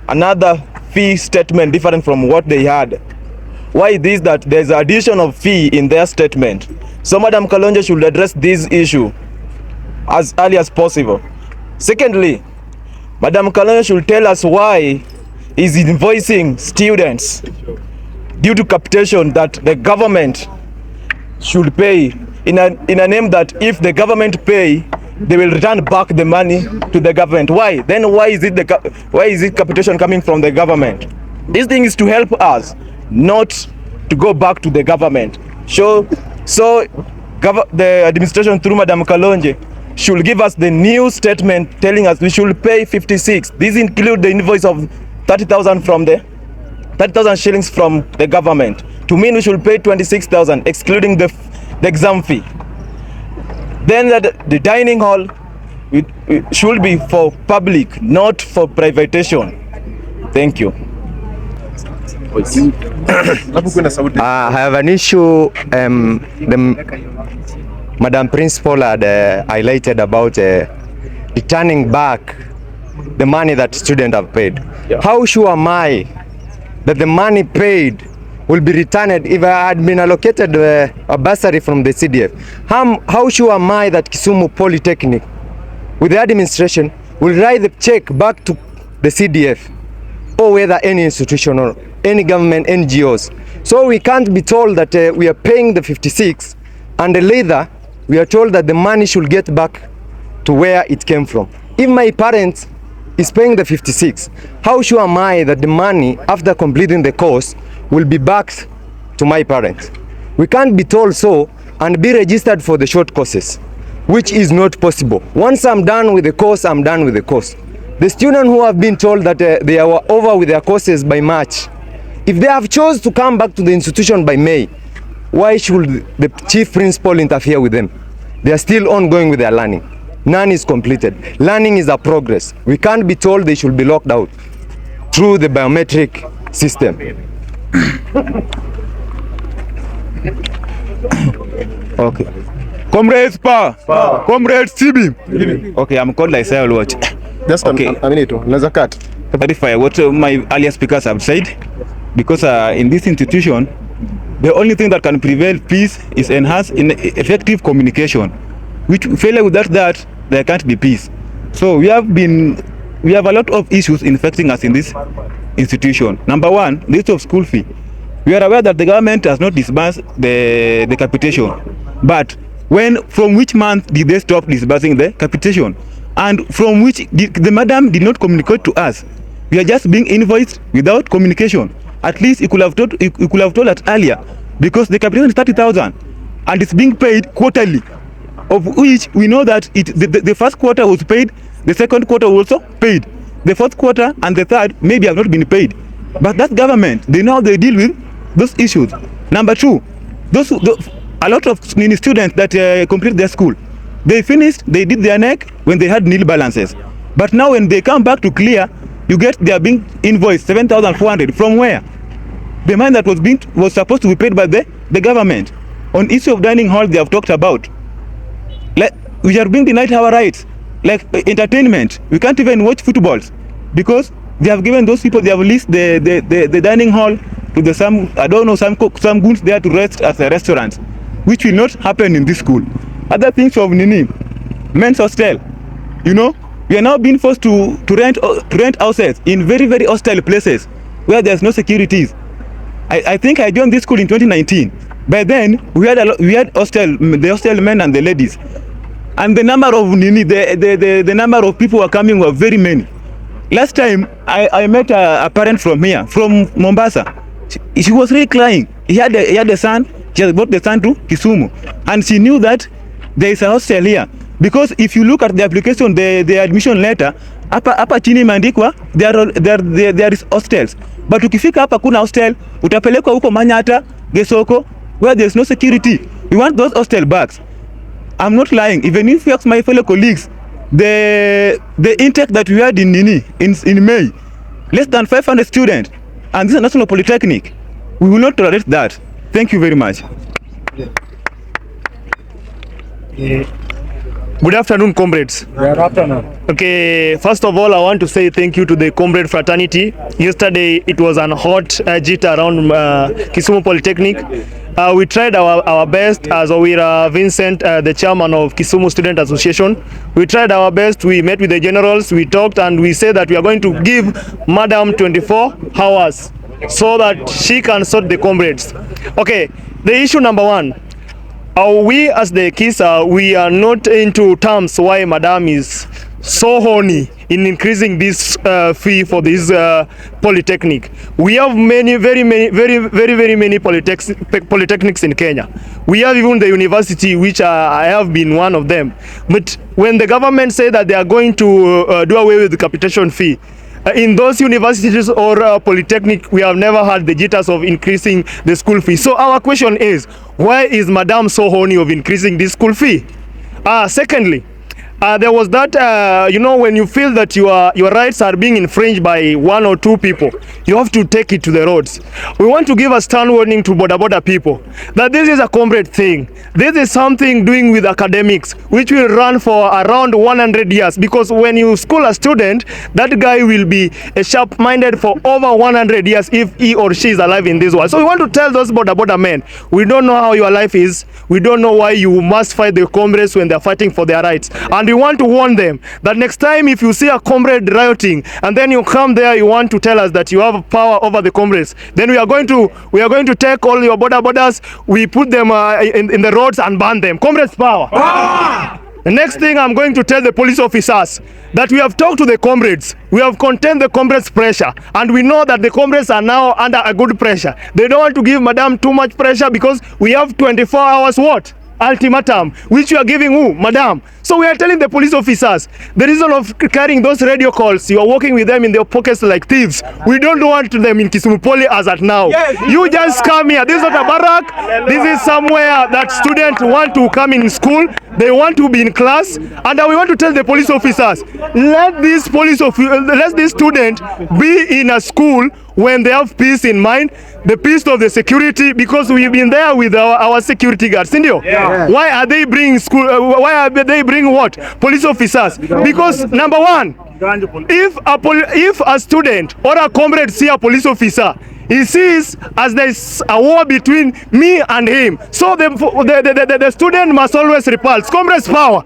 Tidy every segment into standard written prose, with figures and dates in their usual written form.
another fee statement different from what they had. Why it is that there's addition of fee in their statement? So Madam Kalonye should address this issue as early as possible. Secondly, Madam Kalonye should tell us why is invoicing students due to capitation that the government should pay in a name that if the government pay, they will return back the money to the government. Why? Then why is it capitation coming from the government? This thing is to help us, not to go back to the government. So the administration through Madam Kalonye should give us the new statement telling us we should pay 56. This include the invoice of 30,000 from the 30,000 shillings from the government. To mean we should pay 26,000 excluding the exam fee. Then the dining hall it should be for public, not for privatization. Thank you. I have an issue. Madam Principal had highlighted about returning back the money that students have paid. Yeah. How sure am I that the money paid will be returned if I had been allocated a bursary from the CDF? How sure am I that Kisumu Polytechnic, with the administration, will write the check back to the CDF, or whether any institution or any government NGOs? So we can't be told that we are paying the 56 and later we are told that the money should get back to where it came from. If my parents is paying the 56, how sure am I that the money after completing the course will be back to my parents? We can't be told so and be registered for the short courses, which is not possible. Once I'm done with the course, I'm done with the course. The students who have been told that they are over with their courses by March, if they have chose to come back to the institution by May, why should the chief principal interfere with them? They are still ongoing with their learning. None is completed. Learning is a progress. We can't be told they should be locked out through the biometric system. Okay. Comrades power. Comrades CB. Okay, I'm called like Sayal Watch. Just okay. a minute. Let's cut. Verify what my earlier speakers have said, because in this institution, the only thing that can prevail peace is enhanced in effective communication. Which failure without that, there can't be peace. So we have a lot of issues infecting us in this institution. Number one, the issue of school fee. We are aware that the government has not disbursed the capitation, but from which month did they stop disbursing the capitation? And from which the madam did not communicate to us. We are just being invoiced without communication. At least you could have told us earlier, because the capitation is 30,000 and it's being paid quarterly, of which we know that the first quarter was paid, the second quarter also paid, the fourth quarter and the third maybe have not been paid. But that government, they know how they deal with those issues. Number two, a lot of students that complete their school, they finished, they did their NEC when they had nil balances. But now when they come back to clear, you get they are being invoiced 7,400 from where? The money that was supposed to be paid by the government. On issue of dining hall, they have talked about. Like, we are being denied our rights, like entertainment. We can't even watch footballs because they have given those people, they have leased the dining hall to some goods there to rest as a restaurant, which will not happen in this school. Other things of men's hostel, we are now being forced to rent houses in very, very hostile places where there's no securities. I think I joined this school in 2019. By then we had the hostel men and the ladies, and the number of the number of people who are coming were very many. Last time I met a parent from here, from Mombasa. She was really crying. He had a son. She has brought the son to Kisumu, and she knew that there is a hostel here. Because if you look at the application, the admission letter, hapa chini imeandikwa there is hostels. But ukifika hapa kuna hostel, utapelekwa huko Manyata, Gesoko, where there is no security. We want those hostel bags. I'm not lying. Even if you ask my fellow colleagues, the intake that we had in May, less than 500 students, and this is a national polytechnic. We will not tolerate that. Thank you very much. Good afternoon, comrades. Good afternoon. Okay, first of all, I want to say thank you to the comrade fraternity. Yesterday, it was an hot jit around Kisumu Polytechnic. We tried our best as Owira Vincent, the chairman of Kisumu Student Association. We tried our best. We met with the generals. We talked and we said that we are going to give Madam 24 hours so that she can sort the comrades. Okay, the issue number one. We as the KISA, we are not into terms why Madam is so horny in increasing this fee for this polytechnic. We have very many polytechnics in Kenya. We have even the university, which I have been one of them. But when the government say that they are going to do away with the capitation fee, in those universities or polytechnic, we have never had the jitters of increasing the school fee. So our question is, why is Madam so horny of increasing this school fee? Secondly, there was that, you know, when you feel that your rights are being infringed by one or two people, you have to take it to the roads. We want to give a stern warning to border people that this is a comrade thing. This is something doing with academics, which will run for around 100 years. Because when you school a student, that guy will be a sharp-minded for over 100 years if he or she is alive in this world. So we want to tell those border men, we don't know how your life is. We don't know why you must fight the comrades when they're fighting for their rights. And we want to warn them that next time if you see a comrade rioting and then you come there, you want to tell us that you have power over the comrades, then we are going to take all your borders, we put them in the roads and ban them. Comrades power. The next thing I'm going to tell the police officers that we have talked to the comrades, we have contained the comrades' pressure, and we know that the comrades are now under a good pressure. They don't want to give Madam too much pressure because we have 24 hours what? Ultimatum, which you are giving who? Madam. So we are telling the police officers, the reason of carrying those radio calls, you are walking with them in their pockets like thieves. We don't want them in Kisumu Poly as at now. You just come here. This is not a barrack. This is somewhere that students want to come in school. They want to be in class. And we want to tell the police officers, let this student be in a school when they have peace in mind, the peace of the security, because we've been there with our security guards. Indio? Yeah. Why are they bringing school? Why are they bringing what? Police officers? Because number one, if a student or a comrade see a police officer, he sees as there's a war between me and him. So the student must always repulse. Comrades power.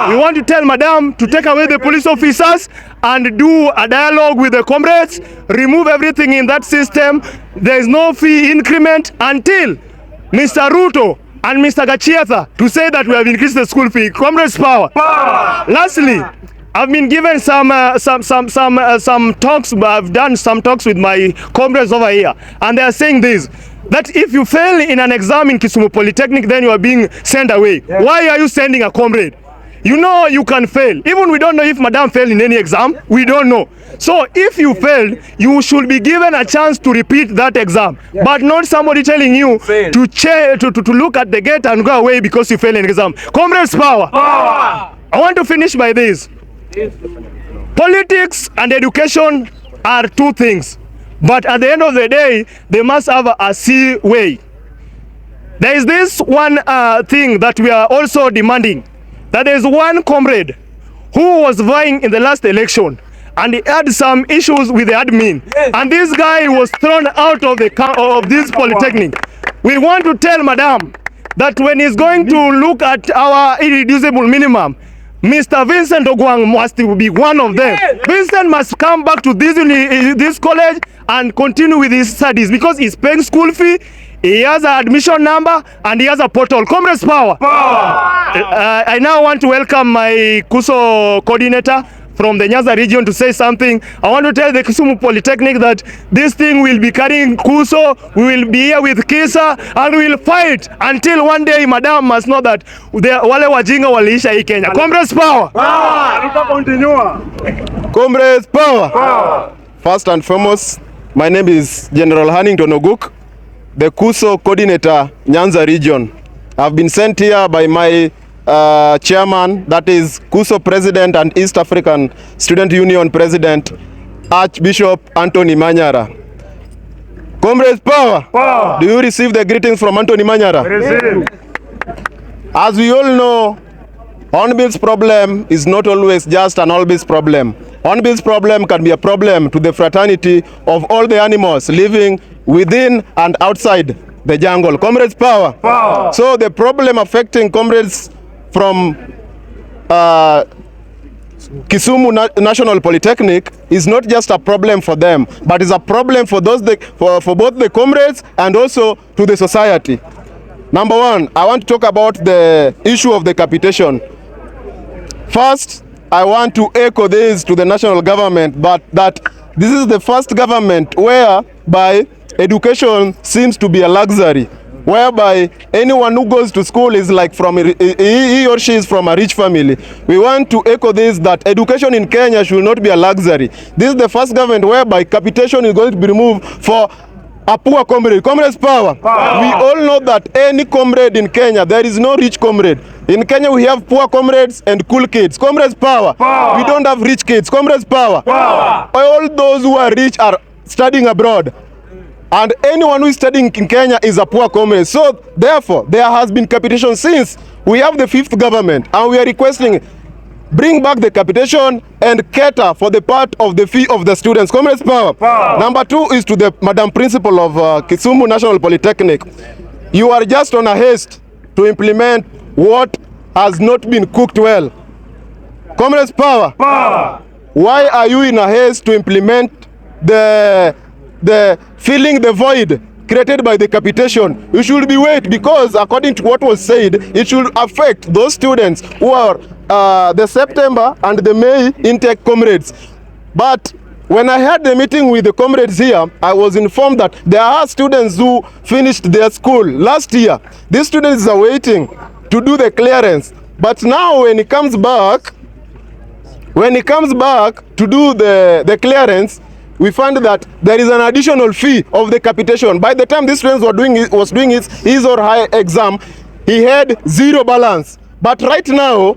We want to tell Madam to take away the police officers and do a dialogue with the comrades, remove everything in that system. There is no fee increment until Mr. Ruto and Mr. Gachiatha to say that we have increased the school fee. Comrades power. Lastly, I've been given some talks. I've done some talks with my comrades over here, and they are saying this: that if you fail in an exam in Kisumu Polytechnic, then you are being sent away. Yeah. Why are you sending a comrade? You know you can fail. Even we don't know if Madam failed in any exam. We don't know. So if you failed, you should be given a chance to repeat that exam, but not somebody telling you to look at the gate and go away because you failed in exam. Comrades power. I want to finish by this. Politics and education are two things, but at the end of the day, they must have a C way. There is this one thing that we are also demanding, that there is one comrade who was vying in the last election, and he had some issues with the admin, and this guy was thrown out of this polytechnic. We want to tell Madam that when he's going to look at our irreducible minimum, Mr. Vincent Ogwang must be one of them. Vincent must come back to this college and continue with his studies because he's paying school fee, he has an admission number, and he has a portal. Comrades power. I now want to welcome my KUSO coordinator from the Nyanza region to say something. I want to tell the Kisumu Polytechnic that this thing will be carrying KUSO, we will be here with KISA, and we will fight until one day Madam must know that wale wajinga waliisha hii Kenya. Comrades power! Comrades power! First and foremost, my name is General Hannington Oguk, the KUSO coordinator, Nyanza region. I've been sent here by my chairman, that is KUSO president and East African Student Union president, Archbishop Anthony Manyara. Comrades power! Do you receive the greetings from Anthony Manyara? Receive. As we all know, On-bills problem is not always just an all-bills problem. On-bills problem can be a problem to the fraternity of all the animals living within and outside the jungle. Comrades, power. Power. So the problem affecting comrades from Kisumu National Polytechnic is not just a problem for them, but is a problem for those for both the comrades and also to the society. Number one, I want to talk about the issue of the capitation. First, I want to echo this to the national government, but that this is the first government whereby education seems to be a luxury, whereby anyone who goes to school is like he or she is from a rich family. We want to echo this, that education in Kenya should not be a luxury. This is the first government whereby capitation is going to be removed for a poor comrade. Comrades, power. Power. We all know that any comrade in Kenya, there is no rich comrade. In Kenya, we have poor comrades and cool kids. Comrades, power. Power. We don't have rich kids. Comrades, power. Power. All those who are rich are studying abroad. And anyone who is studying in Kenya is a poor comrade. So, therefore, there has been capitation since we have the fifth government. And we are requesting, bring back the capitation and cater for the part of the fee of the students. Comrades, power. Power. Number two is to the Madam Principal of Kisumu National Polytechnic. You are just on a haste to implement what has not been cooked well. Comrades, power. Power. Why are you in a haste to implement the filling the void created by the capitation? You should be wait, because according to what was said, it should affect those students who are the September and the May intake comrades. But when I had the meeting with the comrades here, I was informed that there are students who finished their school last year. These students are waiting to do the clearance. But now when he comes back to do the clearance, we find that there is an additional fee of the capitation. By the time this student was doing his or her exam, he had zero balance. But right now,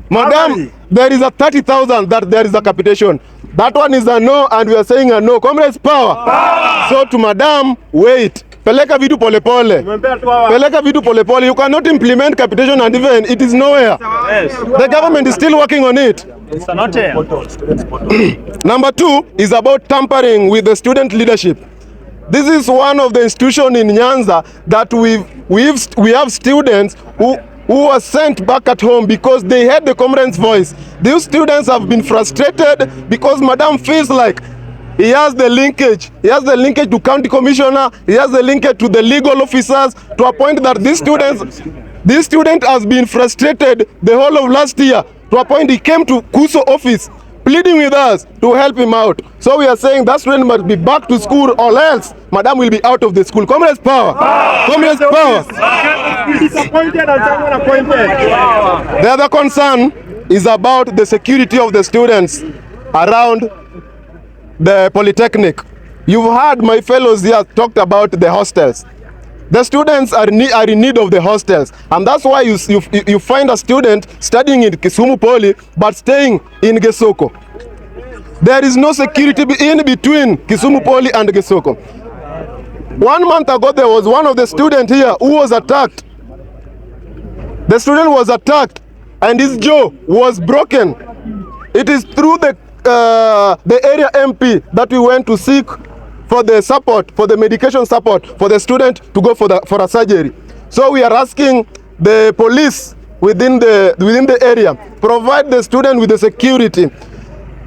madam, there is a 30,000 that there is a capitation. That one is a no, and we are saying a no. Comrades, power. Power. So to madam, wait. Peleka vitu pole pole. Peleka vitu pole pole. You cannot implement capitation and even it is nowhere. Yes. The government is still working on it. It's not here. Number two is about tampering with the student leadership. This is one of the institutions in Nyanza that we have students who were sent back at home because they heard the comrades' voice. These students have been frustrated because madam feels like he has the linkage. He has the linkage to county commissioner. He has the linkage to the legal officers to a point that this student has been frustrated the whole of last year to a point he came to KUSO office pleading with us to help him out. So we are saying that student must be back to school or else madam will be out of the school. Comrades, power. Comrades, power. The other concern is about the security of the students around the Polytechnic. You've heard my fellows here talked about the hostels. The students are in need of the hostels, and that's why you find a student studying in Kisumu Poly but staying in Gesoko. There is no security in between Kisumu Poly and Gesoko. 1 month ago, there was one of the students here who was attacked. The student was attacked and his jaw was broken. It is through the area MP that we went to seek for the support, for the medication support for the student to go for a surgery. So we are asking the police within the area provide the student with the security.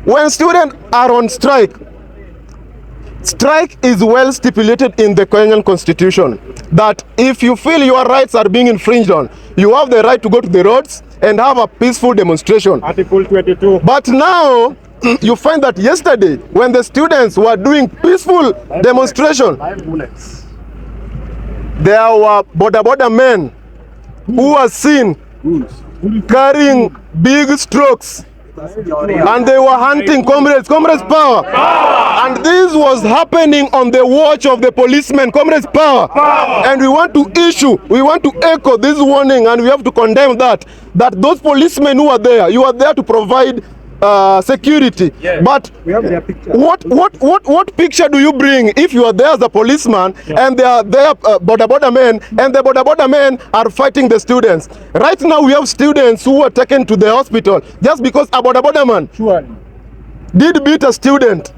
When students are on strike is well stipulated in the Kenyan Constitution that if you feel your rights are being infringed on, you have the right to go to the roads and have a peaceful demonstration. Article 22. But now you find that yesterday, when the students were doing peaceful demonstration, there were border men who were seen carrying big strokes, and they were hunting comrades power. And this was happening on the watch of the policemen. Comrades, power. And we want to echo this warning, and we have to condemn that those policemen who are there, you are there to provide security. But what picture do you bring if you are there as a policeman and they are there border men, and the border men are fighting the students? Right now we have students who were taken to the hospital just because a border man did beat a student.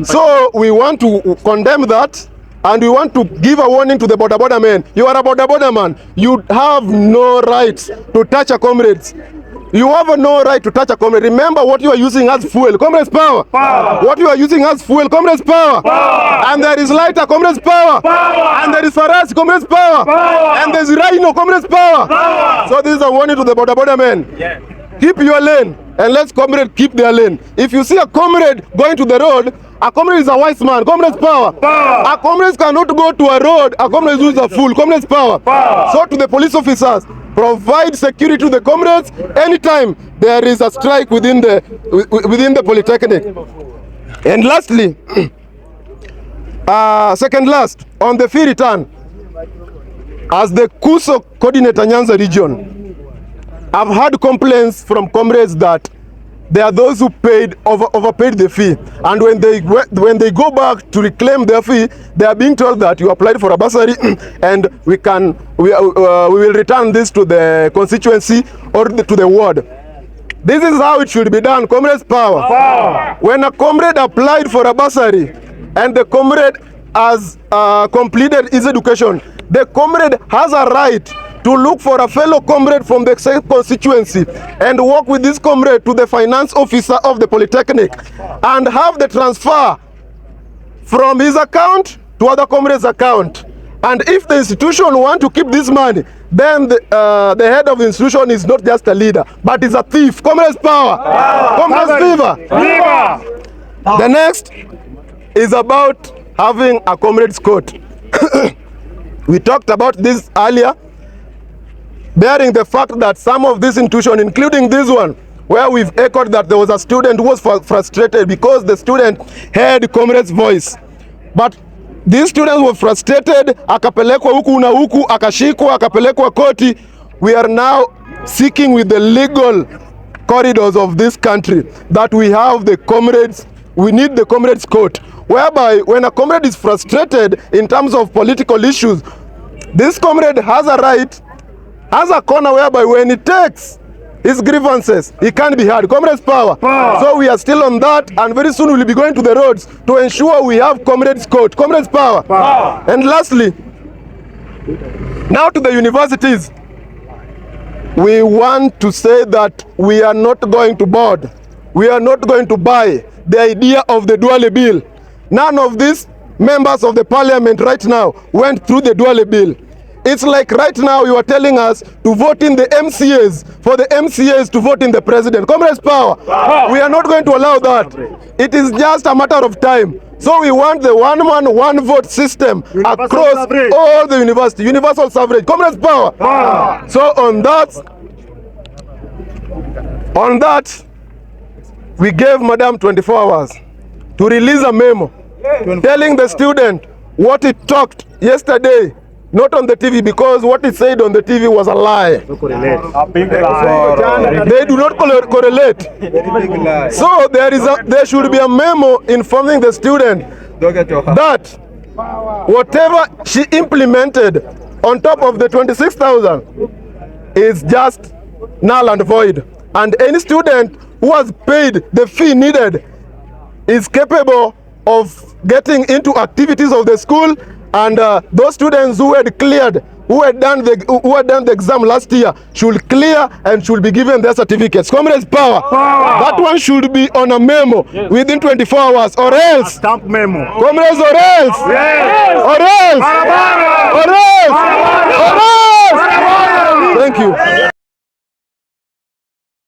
So we want to condemn that, and we want to give a warning to the border men. You are a border man. You have no right to touch a comrades. You have no right to touch a comrade. Remember what you are using as fuel. Comrades power. What you are using as fuel. Comrades power. And there is lighter. Comrades power. And there is Faras. Comrades power. And there is Rhino. Comrades power. So this is a warning to the border men. Keep your lane, and let's comrade keep their lane. If you see a comrade going to the road, a comrade is a wise man. Comrades power. A comrade cannot go to a road. A comrade is a fool. Comrades power. So to the police officers, provide security to the comrades anytime there is a strike within the Polytechnic. And lastly, second last, on the fee return, as the KUSO coordinator Nyanza region, I've had complaints from comrades that there are those who overpaid the fee, and when they go back to reclaim their fee, they are being told that you applied for a bursary and we will return this to the constituency or to the ward. This is how it should be done. Comrades power. When a comrade applied for a bursary and the comrade has completed his education, the comrade has a right to look for a fellow comrade from the same constituency and work with this comrade to the finance officer of the Polytechnic and have the transfer from his account to other comrade's account. And if the institution want to keep this money, then the head of the institution is not just a leader, but is a thief. Comrades power. Comrades viva. The next is about having a comrades court. We talked about this earlier, bearing the fact that some of these institutions, including this one, where we've echoed that there was a student who was frustrated because the student heard comrade's voice. But these students were frustrated, akapelekwa huku na huku, akashikwa, akapelekwa koti. We are now seeking with the legal corridors of this country that we have the comrades, we need the comrades court, whereby when a comrade is frustrated in terms of political issues, this comrade has a right, has a corner whereby when he takes his grievances, he can't be heard. Comrades power. So we are still on that, and very soon we'll be going to the roads to ensure we have comrades court. Comrades power. And lastly, now to the universities, we want to say that we are not going to board. We are not going to buy the idea of the Duale bill. None of these members of the parliament right now went through the Duale bill. It's like right now you are telling us to vote in the MCAs, for the MCAs to vote in the president. Comrades power. We are not going to allow that. It is just a matter of time. So we want the one man, one vote system across all the university, universal suffrage. Comrades power. So on that, we gave Madam 24 hours to release a memo telling the student what he talked yesterday, not on the TV, because what he said on the TV was a lie. They do not correlate. So there should be a memo informing the student that whatever she implemented on top of the 26,000 is just null and void. And any student who has paid the fee needed is capable of getting into activities of the school. And those students who had cleared, who had done the exam last year, should clear and should be given their certificates. Comrades power. That one should be on a memo within 24 hours, or else. A stamp memo. Comrades, or else. Or else. Or else. Or else. Thank you.